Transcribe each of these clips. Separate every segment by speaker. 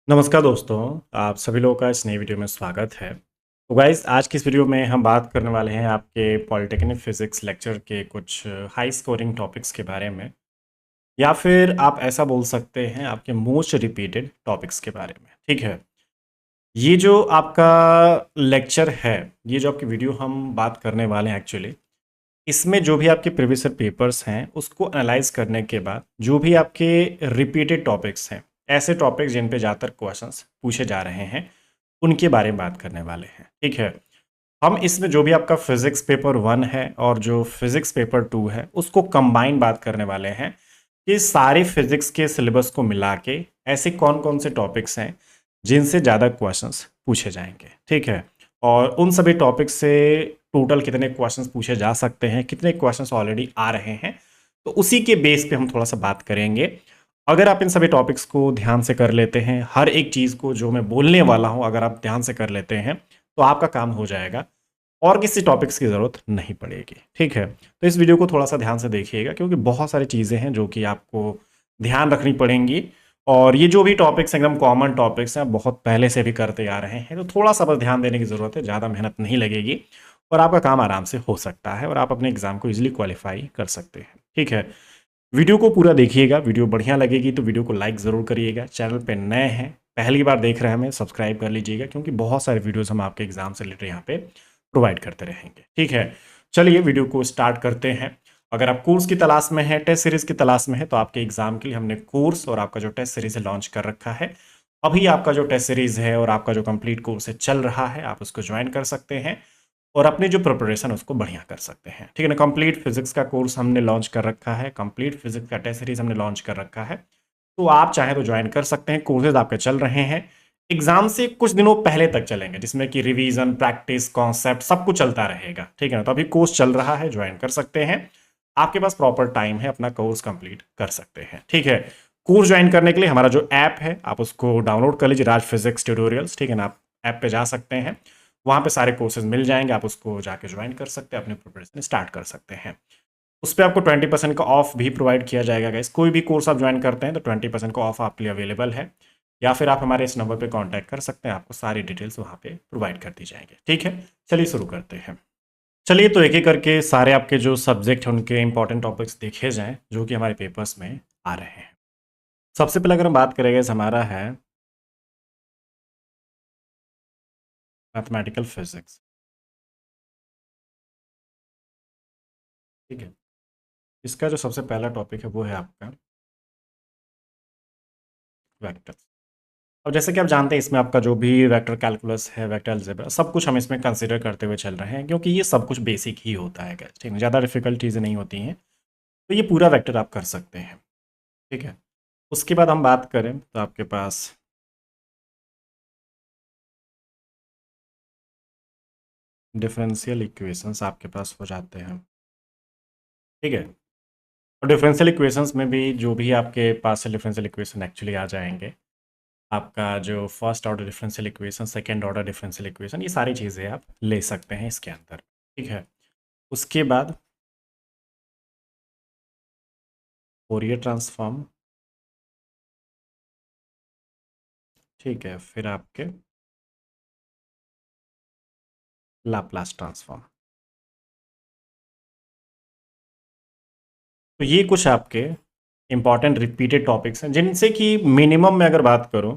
Speaker 1: नमस्कार दोस्तों, आप सभी लोगों का इस नई वीडियो में स्वागत है। तो गाइस आज की इस वीडियो में हम बात करने वाले हैं आपके पॉलिटेक्निक फिज़िक्स लेक्चर के कुछ हाई स्कोरिंग टॉपिक्स के बारे में, या फिर आप ऐसा बोल सकते हैं आपके मोस्ट रिपीटेड टॉपिक्स के बारे में, ठीक है? ये जो आपका लेक्चर है, ये जो आपकी वीडियो हम बात करने वाले हैं एक्चुअली, इसमें जो भी आपके प्रीवियस ईयर पेपर्स हैं, उसको एनालाइज़ करने के बाद जो भी आपके रिपीटेड टॉपिक्स हैं, ऐसे टॉपिक्स जिन पे ज़्यादातर क्वेश्चंस पूछे जा रहे हैं, उनके बारे में बात करने वाले हैं, ठीक है? हम इसमें जो भी आपका फिज़िक्स पेपर 1 है और जो फिज़िक्स पेपर 2 है, उसको कंबाइन बात करने वाले हैं कि सारे फिज़िक्स के सिलेबस को मिला के ऐसे कौन-कौन से टॉपिक्स हैं, जिनसे ज़्यादा क्वेश्चंस पूछे जाएँगे, ठीक है? और उन सभी टॉपिक्स से टोटल कितने क्वेश्चंस पूछे जा सकते हैं, कितने क्वेश्चंस ऑलरेडी आ रहे हैं, तो उसी के बेस पे हम थोड़ा-सा बात करेंगे। अगर आप इन सभी टॉपिक्स को ध्यान से कर लेते हैं, हर एक चीज़ को जो मैं बोलने वाला हूँ अगर आप ध्यान से कर लेते हैं, तो आपका काम हो जाएगा और किसी टॉपिक्स की ज़रूरत नहीं पड़ेगी, ठीक है? तो इस वीडियो को थोड़ा-सा ध्यान से देखिएगा क्योंकि बहुत सारी चीज़ें हैं जो कि आपको ध्यान रखनी पड़ेंगी और ये जो भी टॉपिक्स हैं एकदम कॉमन टॉपिक्स हैं, आप बहुत पहले से भी करते आ रहे हैं, तो थोड़ा-सा बस ध्यान देने की ज़रूरत है, ज़्यादा मेहनत नहीं लगेगी और आपका काम आराम से हो सकता है और आप अपने एग्ज़ाम को ईज़िली क्वालीफाई कर सकते हैं, ठीक है? वीडियो को पूरा देखिएगा, वीडियो बढ़िया लगेगी तो वीडियो को लाइक ज़रूर करिएगा, चैनल पे नए हैं, पहली बार देख रहे हैं हमें सब्सक्राइब कर लीजिएगा क्योंकि बहुत सारे वीडियोज़ हम आपके एग्ज़ाम से रिलेटेड यहाँ पे प्रोवाइड करते रहेंगे, ठीक है? चलिए वीडियो को स्टार्ट करते हैं। अगर आप कोर्स की तलाश में हैं, टेस्ट सीरीज़ की तलाश में हैं, तो आपके एग्ज़ाम के लिए हमने कोर्स और आपका जो टेस्ट सीरीज़ है लॉन्च कर रखा है। अभी आपका जो टेस्ट सीरीज़ है और आपका जो कंप्लीट कोर्स है चल रहा है, आप उसको ज्वाइन कर सकते हैं और अपनी जो प्रिपरेशन है उसको बढ़िया कर सकते हैं, ठीक है ना? कंप्लीट फिज़िक्स का कोर्स हमने लॉन्च कर रखा है, कंप्लीट फिज़िक्स का टेस्ट सीरीज़ हमने लॉन्च कर रखा है। तो आप चाहें तो ज्वाइन कर सकते हैं, कोर्सेज़ आपके चल रहे हैं। एग्ज़ाम से कुछ दिनों पहले तक चलेंगे जिसमें कि रिवीजन, प्रैक्टिस, कॉन्सेप्ट सब कुछ चलता रहेगा, ठीक है ना? तो अभी कोर्स चल रहा है, ज्वाइन कर सकते हैं। आपके पास प्रॉपर टाइम है, अपना कोर्स कंप्लीट कर सकते हैं, ठीक है? कोर्स ज्वाइन करने के लिए हमारा जो ऐप है, आप उसको डाउनलोड कर लीजिए, राज फिज़िक्स ट्यूटोरियल्स, ठीक है ना? आप ऐप पे जा सकते हैं, वहाँ पे सारे कोर्सेज़ मिल जाएँगे, आप उसको जाके ज्वाइन कर सकते हैं, अपनी प्रिपरेशन स्टार्ट कर सकते हैं। उस पे आपको 20% का ऑफ भी प्रोवाइड किया जाएगा गाइस। कोई भी कोर्स आप ज्वाइन करते हैं तो 20% का ऑफ आपके लिए अवेलेबल है, या फिर आप हमारे इस नंबर पे कांटेक्ट कर सकते हैं, आपको सारी डिटेल्स वहाँ पे प्रोवाइड कर दी जाएंगे, ठीक है? चलिए शुरू करते हैं। चलिए तो एक-एक करके सारे आपके जो सब्जेक्ट हैं उनके इंपॉर्टेंट टॉपिक्स देखे जाएँ, जो कि हमारे पेपर्स में आ रहे हैं। सबसे पहले अगर हम बात करें गाइस हमारा है मैथमेटिकल फिज़िक्स, ठीक है? इसका जो सबसे पहला टॉपिक है वो है आपका वेक्टर्स। अब जैसे कि आप जानते हैं इसमें आपका जो भी वेक्टर कैलकुलस है, वेक्टर अलजेब्रा सब कुछ हम इसमें कंसीडर करते हुए चल रहे हैं क्योंकि ये सब कुछ बेसिक ही होता है गाइस, ठीक है? ज़्यादा डिफिकल्ट चीज़ें नहीं होती हैं, तो ये पूरा वेक्टर आप कर सकते हैं, ठीक है? उसके बाद हम बात करें तो आपके पास डिफरेंशियल इक्वेशंस आपके पास हो जाते हैं, ठीक है? और डिफरेंशियल इक्वेशंस में भी जो भी आपके पास डिफरेंशियल इक्वेशन एक्चुअली आ जाएंगे, आपका जो first order differential equation, second order differential equation, ये सारी चीज़ें आप ले सकते हैं इसके अंदर, ठीक है? उसके बाद फोरियर ट्रांसफॉर्म, ठीक है? फिर आपके लाप्लास ट्रांसफॉर्म। तो ये कुछ आपके इंपॉर्टेंट रिपीटेड टॉपिक्स हैं जिनसे कि मिनिमम में अगर बात करूं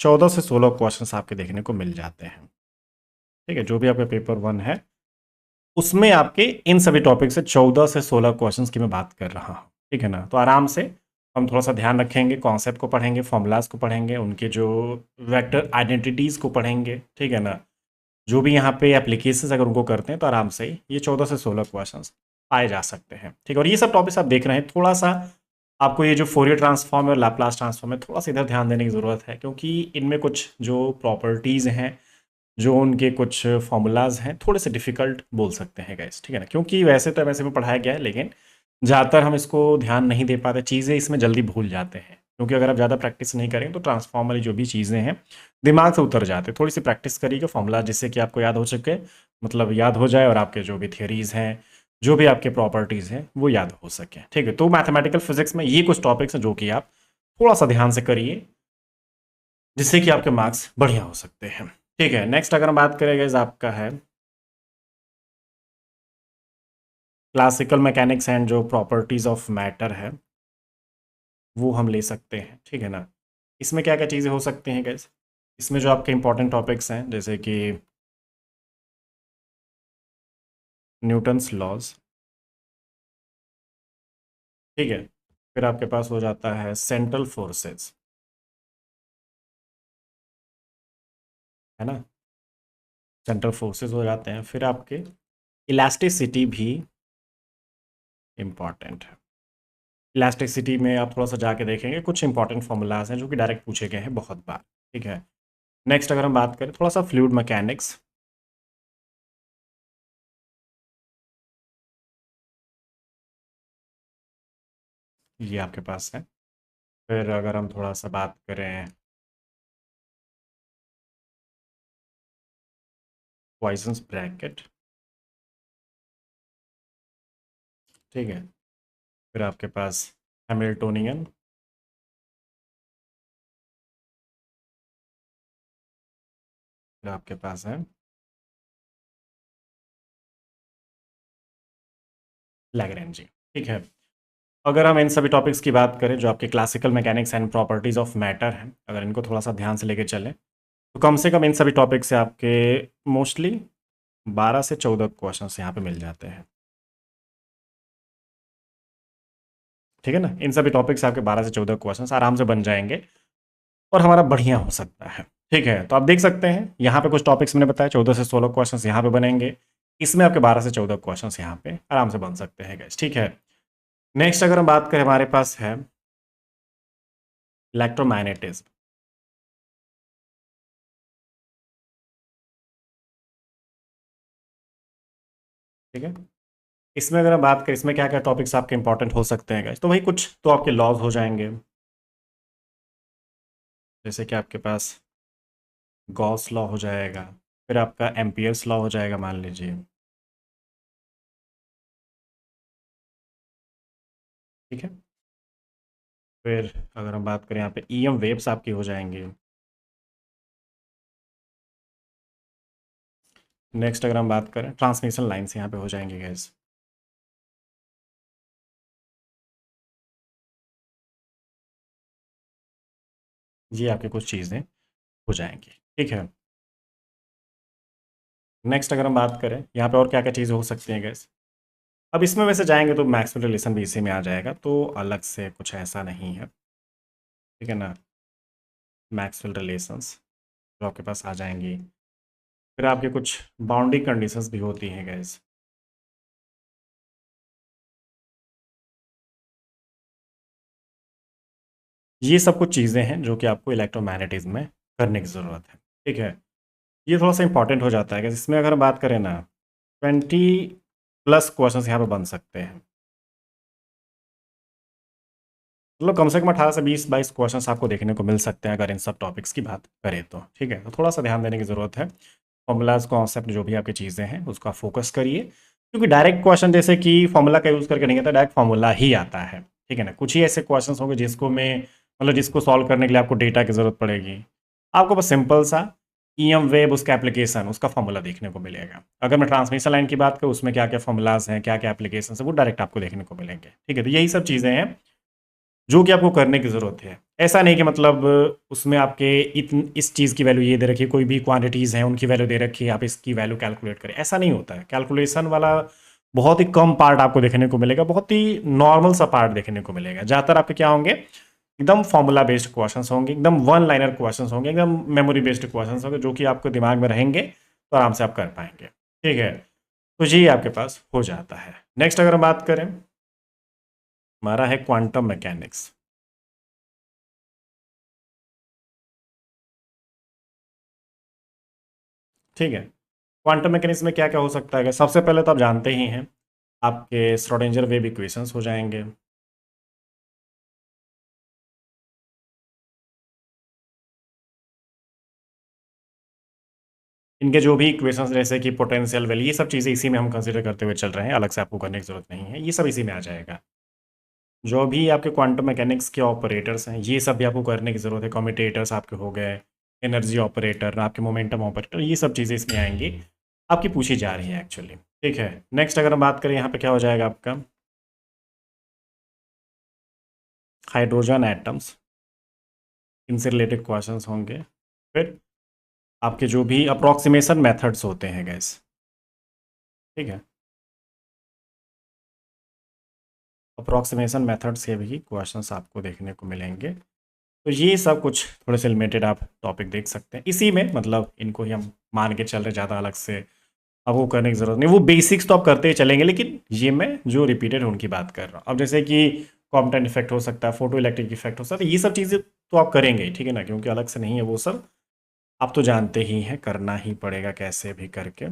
Speaker 1: 14 से 16 क्वेश्चंस आपके देखने को मिल जाते हैं, ठीक है? जो भी आपका पेपर 1 है उसमें आपके इन सभी टॉपिक से 14 से 16 क्वेश्चंस की मैं बात कर रहा हूँ, ठीक है ना? तो आराम से हम थोड़ा सा ध्यान रखेंगे, कॉन्सेप्ट को पढ़ेंगे, फॉर्मूलाज को पढ़ेंगे, उनके जो वेक्टर आइडेंटिटीज़ को पढ़ेंगे, ठीक है ना? जो भी यहाँ पे एप्लीकेशंस अगर उनको करते हैं तो आराम से ये 14 से 16 क्वेश्चंस पाए जा सकते हैं, ठीक है? और ये सब टॉपिक्स आप देख रहे हैं, थोड़ा सा आपको ये जो फोरियर ट्रांसफॉर्म और लाप्लास ट्रांसफॉर्म है थोड़ा सा इधर ध्यान देने की ज़रूरत है क्योंकि इनमें कुछ जो प्रॉपर्टीज़ हैं, जो उनके कुछ फॉर्मूलाज हैं, थोड़े से डिफ़िकल्ट बोल सकते हैं गाइस, ठीक है ना? क्योंकि वैसे तो वैसे में पढ़ाया गया है लेकिन ज़्यादातर हम इसको ध्यान नहीं दे पाते, चीज़ें इसमें जल्दी भूल जाते हैं क्योंकि अगर आप ज़्यादा प्रैक्टिस नहीं करेंगे तो ट्रांसफॉर्म वाली जो भी चीज़ें हैं दिमाग से उतर जाते हैं। थोड़ी सी प्रैक्टिस करिएगा फॉर्मूला जिससे कि आपको याद हो सके, मतलब याद हो जाए और आपके जो भी थियरीज़ हैं, जो भी आपके प्रॉपर्टीज़ हैं वो याद हो सके, ठीक है? तो मैथमेटिकल फिजिक्स में ये कुछ टॉपिक्स हैं जो कि आप थोड़ा सा ध्यान से करिए, जिससे कि आपके मार्क्स बढ़िया हो सकते हैं। ठीक है, नेक्स्ट अगर हम बात करें गाइस, आपका है क्लासिकल मैकेनिक्स एंड जो प्रॉपर्टीज ऑफ मैटर है वो हम ले सकते हैं। ठीक है ना। इसमें क्या क्या चीज़ें हो सकती हैं गाइस, इसमें जो आपके इंपॉर्टेंट टॉपिक्स हैं जैसे कि न्यूटन्स लॉज, ठीक है, फिर आपके पास हो जाता है सेंट्रल फोर्सेस, है ना, सेंट्रल फोर्सेस हो जाते हैं, फिर आपके इलास्टिसिटी भी इम्पॉर्टेंट है। इलास्टिसिटी में आप थोड़ा सा जाके देखेंगे, कुछ इंपॉर्टेंट फॉर्मूलाज हैं जो कि डायरेक्ट पूछे गए हैं बहुत बार। ठीक है, नेक्स्ट अगर हम बात करें थोड़ा सा फ्लूइड मैकेनिक्स, ये आपके पास है। फिर अगर हम थोड़ा सा बात करें पॉइसन्स ब्रैकेट, ठीक है, फिर आपके पास हैमिल्टोनियन, फिर आपके पास है लैग्रेंजी। ठीक है, अगर हम इन सभी टॉपिक्स की बात करें जो आपके classical mechanics and properties of matter हैं, अगर इनको थोड़ा सा ध्यान से लेके चलें तो कम से कम इन सभी टॉपिक से आपके मोस्टली 12 से 14 क्वेश्चन यहाँ पे मिल जाते हैं। ठीक है ना, इन सभी टॉपिक से आपके 12 से 14 क्वेश्चन आराम से बन जाएंगे और हमारा बढ़िया हो सकता है। ठीक है, तो आप देख सकते हैं यहाँ पे कुछ टॉपिक्स मैंने बताया, 14 से 16 क्वेश्चन यहाँ पे बनेंगे, इसमें आपके 12 से 14 क्वेश्चन यहाँ पे आराम से बन सकते हैं गाइस। ठीक है, नेक्स्ट अगर हम बात करें, हमारे पास है इलेक्ट्रोमैग्नेटिज्म। ठीक है, इसमें अगर हम बात करें इसमें क्या क्या टॉपिक्स आपके इंपॉर्टेंट हो सकते हैं गाइस, तो वही कुछ तो आपके लॉज हो जाएंगे, जैसे कि आपके पास गॉस लॉ हो जाएगा, फिर आपका एम्पियर्स लॉ हो जाएगा मान लीजिए। ठीक है, फिर अगर हम बात करें यहाँ पे ईएम वेव्स आपकी हो जाएंगी। नेक्स्ट अगर हम बात करें ट्रांसमिशन लाइन्स यहाँ पे हो जाएंगे गैस। ये आपकी कुछ चीज़ें हो जाएंगी। ठीक है, नेक्स्ट अगर हम बात करें यहाँ पे और क्या क्या चीज़ें हो सकती हैं गैस, अब इसमें वैसे जाएंगे तो मैक्सवेल रिलेशन भी इसी में आ जाएगा, तो अलग से कुछ ऐसा नहीं है। ठीक है ना, मैक्सवेल रिलेशंस जो आपके पास आ जाएंगी, फिर आपके कुछ बाउंड्री कंडीशंस भी होती हैं गैस। ये सब कुछ चीज़ें हैं जो कि आपको इलेक्ट्रोमैग्नेटिज्म में करने की ज़रूरत है। ठीक है, ये थोड़ा सा इंपॉर्टेंट हो जाता है कि इसमें अगर हम बात करें ना 20 प्लस क्वेश्चंस यहाँ पे बन सकते हैं, मतलब कम से कम 18 से 20-22 क्वेश्चंस आपको देखने को मिल सकते हैं अगर इन सब टॉपिक्स की बात करें तो। ठीक है, तो थोड़ा सा ध्यान देने की ज़रूरत है, फॉर्मूलाज कॉन्सेप्ट जो भी आपकी चीज़ें हैं उसका फोकस करिए, क्योंकि डायरेक्ट क्वेश्चन जैसे कि फॉर्मूला का यूज़ करके नहीं आता, डायरेक्ट फॉर्मूला ही आता है। ठीक है ना, कुछ ही ऐसे क्वेश्चन होंगे जिसको मैं मतलब जिसको सॉल्व करने के लिए आपको डेटा की ज़रूरत पड़ेगी, आपको बस सिंपल सा ईएम वेब उसका एप्लीकेशन उसका फॉर्मूला देखने को मिलेगा। अगर मैं ट्रांसमिशन लाइन की बात करूँ उसमें क्या क्या फॉर्मूलाज हैं, क्या क्या एप्लीकेशन है, वो डायरेक्ट आपको देखने को मिलेंगे। ठीक है, तो यही सब चीज़ें हैं जो कि आपको करने की ज़रूरत है। ऐसा नहीं कि मतलब उसमें आपके इतन इस चीज़ की वैल्यू ये दे रखी है, कोई भी क्वांटिटीज़ हैं उनकी वैल्यू दे रखी है, आप इसकी वैल्यू कैलकुलेट करें, ऐसा नहीं होता है। कैलकुलेशन वाला बहुत ही कम पार्ट आपको देखने को मिलेगा, बहुत ही नॉर्मल सा पार्ट देखने को मिलेगा। ज़्यादातर आपके क्या होंगे, एकदम फॉर्मूला बेस्ड क्वेश्चंस होंगे, एकदम वन लाइनर क्वेश्चंस होंगे, एकदम मेमोरी बेस्ड क्वेश्चंस होंगे जो कि आपको दिमाग में रहेंगे तो आराम से आप कर पाएंगे। ठीक है, तो ये आपके पास हो जाता है। नेक्स्ट अगर हम बात करें, हमारा है क्वांटम मैकेनिक्स। ठीक है, क्वांटम मैकेनिक्स में क्या क्या हो सकता है, सबसे पहले तो आप जानते ही हैं आपके श्रोडिंगर वेव इक्वेशंस हो जाएंगे। इनके जो भी इक्वेशंस जैसे कि पोटेंशियल वैल्यू, ये सब चीज़ें इसी में हम कंसीडर करते हुए चल रहे हैं, अलग से आपको करने की जरूरत नहीं है, ये सब इसी में आ जाएगा। जो भी आपके क्वांटम मैकेनिक्स के ऑपरेटर्स हैं ये सब भी आपको करने की ज़रूरत है। कम्यूटेटर्स आपके हो गए, एनर्जी ऑपरेटर, आपके मोमेंटम ऑपरेटर, ये सब चीज़ें इसमें आएंगी, आपकी पूछी जा रही है एक्चुअली। ठीक है, नेक्स्ट अगर हम बात करें यहाँ पे क्या हो जाएगा आपका हाइड्रोजन एटम्स, इनसे रिलेटेड क्वेश्चंस होंगे। फिर आपके जो भी अप्रोक्सीमेशन मेथड्स होते हैं गैस, ठीक है, अप्रोक्सीमेशन मेथड्स के भी क्वेश्चंस आपको देखने को मिलेंगे। तो ये सब कुछ थोड़े से लिमिटेड आप टॉपिक देख सकते हैं इसी में, मतलब इनको ही हम मान के चल रहे, ज़्यादा अलग से आपको करने की ज़रूरत नहीं। वो बेसिक्स तो आप करते ही चलेंगे, लेकिन ये मैं जो रिपीटेड उनकी बात कर रहा हूँ। अब जैसे कि कॉम्पटेंट इफेक्ट हो सकता है, फोटो इलेक्ट्रिक इफेक्ट हो सकता है, ये सब चीज़ें तो आप करेंगे ही, ठीक है ना, क्योंकि अलग से नहीं है वो सब, आप तो जानते ही हैं, करना ही पड़ेगा कैसे भी करके।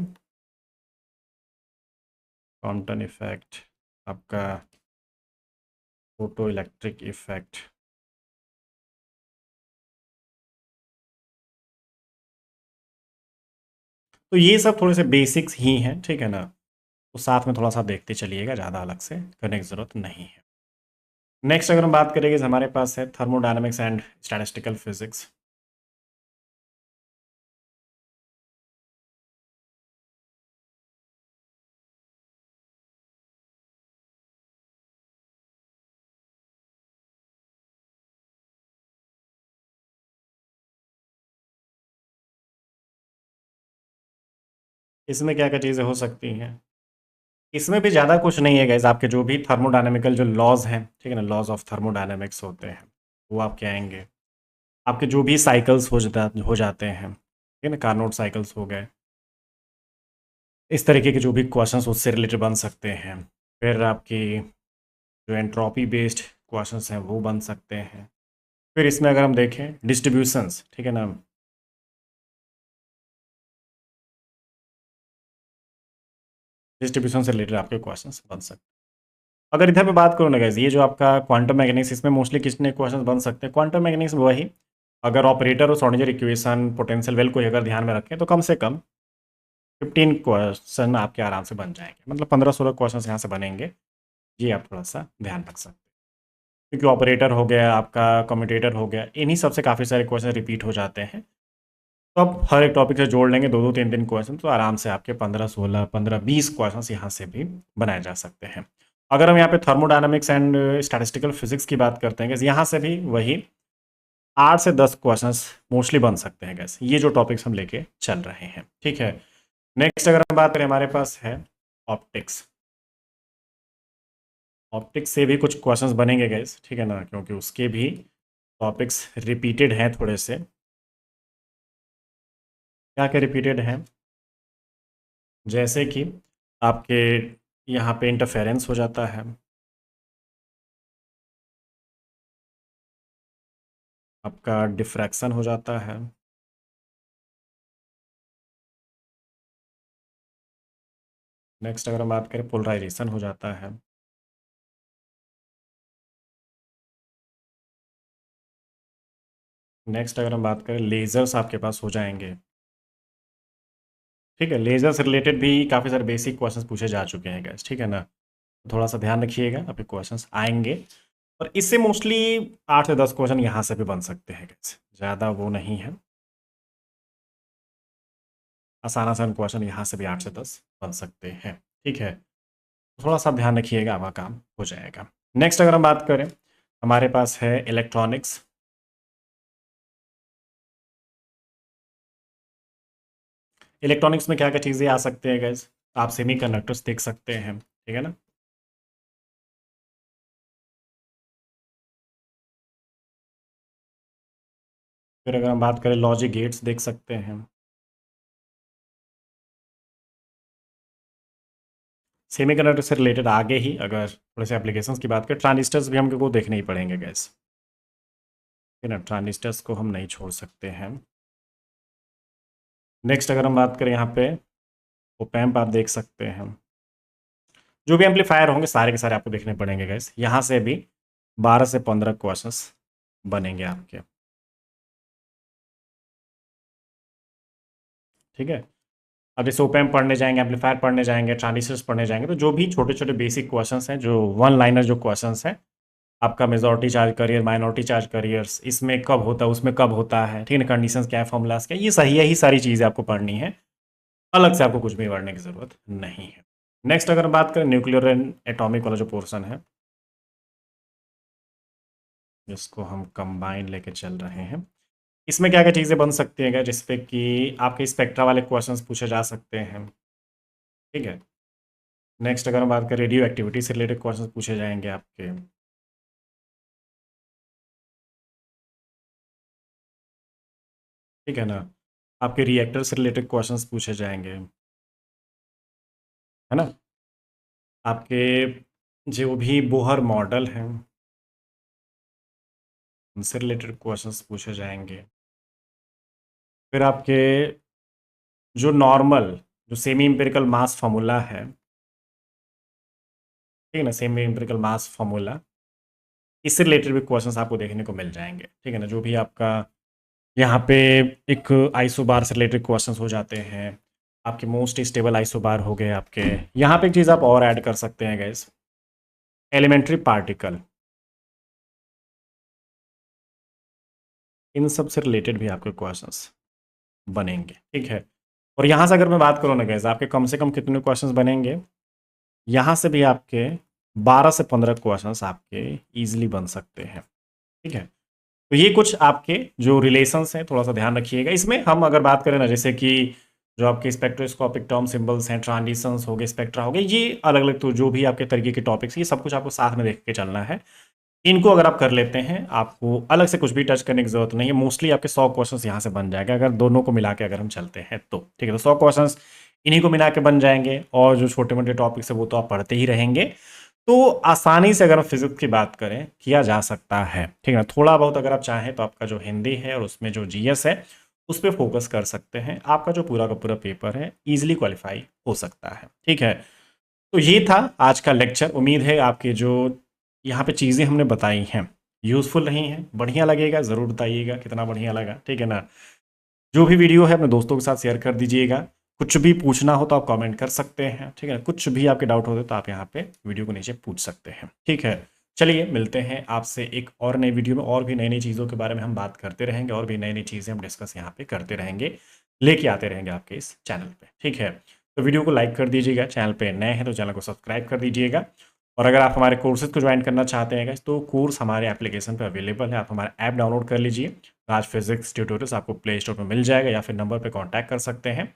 Speaker 1: कॉम्पटेंट इफेक्ट, आपका फोटो इलेक्ट्रिक इफेक्ट, तो ये सब थोड़े से बेसिक्स ही हैं, ठीक है ना। तो साथ में थोड़ा सा देखते चलिएगा, ज़्यादा अलग से करने की ज़रूरत नहीं है। नेक्स्ट अगर हम बात करेंगे, हमारे पास है थर्मोडायनामिक्स एंड स्टैटिस्टिकल फिजिक्स। इसमें क्या क्या चीज़ें हो सकती हैं, इसमें भी ज़्यादा कुछ नहीं है गाइस। आपके जो भी थर्मोडायनेमिकल जो लॉज हैं, ठीक है ना, लॉज ऑफ थर्मोडायनेमिक्स होते हैं, वो आपके आएंगे। आपके जो भी साइकिल्स हो जाते हैं, ठीक है ना, कार्नोट साइकिल्स हो गए, इस तरीके के जो भी क्वेश्चंस उससे रिलेटेड बन सकते हैं। फिर आपकी जो एंट्रोपी बेस्ड क्वेश्चंस हैं वो बन सकते हैं। फिर इसमें अगर हम देखें डिस्ट्रीब्यूशंस, ठीक है ना, डिस्ट्रीब्यूशन से रिलेटेड आपके क्वेश्चंस बन सकते हैं। अगर इधर पे बात करूँ ना गाइस, ये जो आपका क्वांटम मैकेनिक्स, इसमें मोस्टली कितने क्वेश्चंस बन सकते हैं क्वांटम मैकेनिक्स में, वही अगर ऑपरेटर और श्रोडिंगर इक्वेशन पोटेंशियल वेल को अगर ध्यान में रखें तो कम से कम 15 क्वेश्चन आपके आराम से बन जाएंगे, मतलब 15-16 क्वेश्चन यहाँ से बनेंगे। ये आप थोड़ा सा ध्यान रख सकते हैं, क्योंकि ऑपरेटर हो गया, आपका कम्यूटेटर हो गया, इन्हीं सबसे काफ़ी सारे क्वेश्चन रिपीट हो जाते हैं। तो आप हर एक टॉपिक से जोड़ लेंगे 2-2 3-3 क्वेश्चन, तो आराम से आपके 15-16 15-20 क्वेश्चन यहाँ से भी बनाए जा सकते हैं। अगर हम यहाँ पे थर्मोडायनामिक्स एंड स्टैटिस्टिकल फिजिक्स की बात करते हैं, यहाँ से भी वही 8 से 10 क्वेश्चंस मोस्टली बन सकते हैं गैस, ये जो टॉपिक्स हम लेके चल रहे हैं, ठीक है। नेक्स्ट अगर हम बात करें, हमारे पास है ऑप्टिक्स। ऑप्टिक्स से भी कुछ क्वेश्चंस बनेंगे गैस, ठीक है ना, क्योंकि उसके भी टॉपिक्स रिपीटेड हैं थोड़े से। क्या क्या रिपीटेड हैं, जैसे कि आपके यहाँ पे इंटरफेरेंस हो जाता है, आपका डिफ्रैक्शन हो जाता है, नेक्स्ट अगर हम बात करें पोलराइजेशन हो जाता है, नेक्स्ट अगर हम बात करें लेज़र्स आपके पास हो जाएंगे, ठीक है। लेज़र से रिलेटेड भी काफ़ी सारे बेसिक क्वेश्चंस पूछे जा चुके हैं गैस, ठीक है ना, थोड़ा सा ध्यान रखिएगा, आपके क्वेश्चंस आएंगे। और इससे मोस्टली 8 से 10 क्वेश्चन यहाँ से भी बन सकते हैं गैस, ज़्यादा वो नहीं है, आसान आसान क्वेश्चन यहाँ से भी 8 से 10 बन सकते हैं, ठीक है। थोड़ा सा ध्यान रखिएगा, आपका काम हो जाएगा। नेक्स्ट अगर हम बात करें, हमारे पास है इलेक्ट्रॉनिक्स। इलेक्ट्रॉनिक्स में क्या क्या चीज़ें आ सकते हैं गैस, आप सेमी कंडक्टर्स देख सकते हैं, ठीक है ना। फिर अगर हम बात करें लॉजिक गेट्स देख सकते हैं, सेमी कंडक्टर से रिलेटेड आगे ही अगर थोड़े से एप्लीकेशंस की बात करें, ट्रांजिस्टर्स भी हमको देखने ही पड़ेंगे गैस, ठीक है ना, ट्रांजिस्टर्स को हम नहीं छोड़ सकते हैं। नेक्स्ट अगर हम बात करें यहाँ पे ओपैम्प आप देख सकते हैं, जो भी एम्पलीफायर होंगे सारे के सारे आपको देखने पड़ेंगे गैस, यहाँ से भी 12 से 15 क्वेश्चंस बनेंगे आपके, ठीक है। अब जैसे ओपैम्प पढ़ने जाएंगे, एम्पलीफायर पढ़ने जाएंगे, ट्रांजिस्टर्स पढ़ने जाएंगे, तो जो भी छोटे छोटे बेसिक क्वेश्चंस हैं, जो वन लाइनर जो क्वेश्चंस हैं, आपका majority charge carrier, minority charge careers, इसमें कब होता है, उसमें कब होता है, ठीक है ना, कंडीशंस क्या है, फॉर्मूलाज क्या है, ये सही है, ही सारी चीज़ें आपको पढ़नी है, अलग से आपको कुछ भी पढ़ने की ज़रूरत नहीं है। नेक्स्ट अगर बात करें न्यूक्लियर एंड एटॉमिक वाला जो पोर्शन है, जिसको हम कंबाइन लेके चल रहे हैं, इसमें क्या क्या चीज़ें बन सकती हैं जिसपे कि आपके स्पेक्ट्रा वाले क्वेश्चंस पूछे जा सकते हैं, ठीक है। नेक्स्ट अगर हम बात करें रेडियो एक्टिविटी से रिलेटेड क्वेश्चंस पूछे जाएंगे आपके, ठीक है ना, आपके रिएक्टर से रिलेटेड क्वेश्चंस पूछे जाएंगे, है ना, आपके जो भी बोहर मॉडल हैं उनसे रिलेटेड क्वेश्चंस पूछे जाएंगे। फिर आपके जो नॉर्मल, जो सेमी इंपिरिकल मास फार्मूला है, ठीक है ना, सेमी इंपिरिकल मास फार्मूला, इससे रिलेटेड भी क्वेश्चंस आपको देखने को मिल जाएंगे, ठीक है ना। जो भी आपका यहाँ पे एक आइसोबार से रिलेटेड क्वेश्चंस हो जाते हैं, आपके मोस्ट स्टेबल आइसोबार हो गए आपके। यहाँ पे एक चीज़ आप और ऐड कर सकते हैं गैस, एलिमेंट्री पार्टिकल, इन सब से रिलेटेड भी आपके क्वेश्चंस बनेंगे, ठीक है। और यहाँ से अगर मैं बात करूँ ना गैस, आपके कम से कम कितने क्वेश्चंस बनेंगे, यहाँ से भी आपके 12 से 15 क्वेश्चंस आपके इजीली बन सकते हैं, ठीक है। तो ये कुछ आपके जो रिलेशंस हैं थोड़ा सा ध्यान रखिएगा। इसमें हम अगर बात करें ना, जैसे कि जो आपके स्पेक्ट्रोस्कोपिक टर्म सिंबल्स हैं, ट्रांजिशंस हो गए, स्पेक्ट्रा हो गए, ये अलग अलग, तो जो भी आपके तरीके के टॉपिक्स, ये सब कुछ आपको साथ में देख के चलना है। इनको अगर आप कर लेते हैं, आपको अलग से कुछ भी टच करने की जरूरत नहीं है। मोस्टली आपके 100 क्वेश्चंस यहाँ से बन जाएगा अगर दोनों को मिला के अगर हम चलते हैं तो, ठीक है। तो 100 क्वेश्चंस इन्हीं को मिला के बन जाएंगे, और जो छोटे मोटे टॉपिक्स है वो तो आप पढ़ते ही रहेंगे। तो आसानी से अगर हम फिजिक्स की बात करें, किया जा सकता है, ठीक है ना। थोड़ा बहुत अगर आप चाहें तो आपका जो हिंदी है और उसमें जो जीएस है उस पर फोकस कर सकते हैं, आपका जो पूरा का पूरा पेपर है इजीली क्वालिफाई हो सकता है, ठीक है। तो ये था आज का लेक्चर। उम्मीद है आपके जो यहाँ पे चीज़ें हमने बताई हैं यूज़फुल रही हैं, बढ़िया लगेगा, ज़रूर बताइएगा कितना बढ़िया लगा, ठीक है ना। जो भी वीडियो है अपने दोस्तों के साथ शेयर कर दीजिएगा। कुछ भी पूछना हो तो आप कमेंट कर सकते हैं, ठीक है। कुछ भी आपके डाउट होते तो आप यहाँ पे वीडियो को नीचे पूछ सकते हैं, ठीक है। चलिए मिलते हैं आपसे एक और नई वीडियो में, और भी नई नई चीज़ों के बारे में हम बात करते रहेंगे, और भी नई नई चीज़ें हम डिस्कस यहाँ पे करते रहेंगे, लेके आते रहेंगे आपके इस चैनल पे, ठीक है। तो वीडियो को लाइक कर दीजिएगा, चैनल पे नए हैं तो चैनल को सब्सक्राइब कर दीजिएगा। और अगर आप हमारे कोर्सेज को ज्वाइन करना चाहते हैं तो कोर्स हमारे एप्लीकेशन पर अवेलेबल है, आप हमारा ऐप डाउनलोड कर लीजिए। राज फिजिक्स ट्यूटोरियल्स आपको प्ले स्टोर पर मिल जाएगा, या फिर नंबर पर कॉन्टैक्ट कर सकते हैं।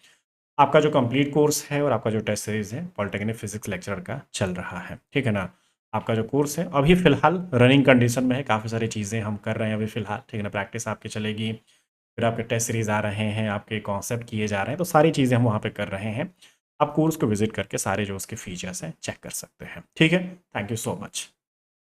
Speaker 1: आपका जो कंप्लीट कोर्स है और आपका जो टेस्ट सीरीज है पॉलिटेक्निक फिजिक्स लेक्चर का चल रहा है, ठीक है ना। आपका जो कोर्स है अभी फिलहाल रनिंग कंडीशन में है, काफ़ी सारी चीज़ें हम कर रहे हैं अभी फिलहाल, ठीक है ना। प्रैक्टिस आपकी चलेगी, फिर आपके टेस्ट सीरीज आ रहे हैं, आपके कॉन्सेप्ट किए जा रहे हैं, तो सारी चीज़ें हम वहाँ पे कर रहे हैं। आप कोर्स को विजिट करके सारे जो उसके फीचर्स हैं चेक कर सकते हैं, ठीक है। Thank you so much.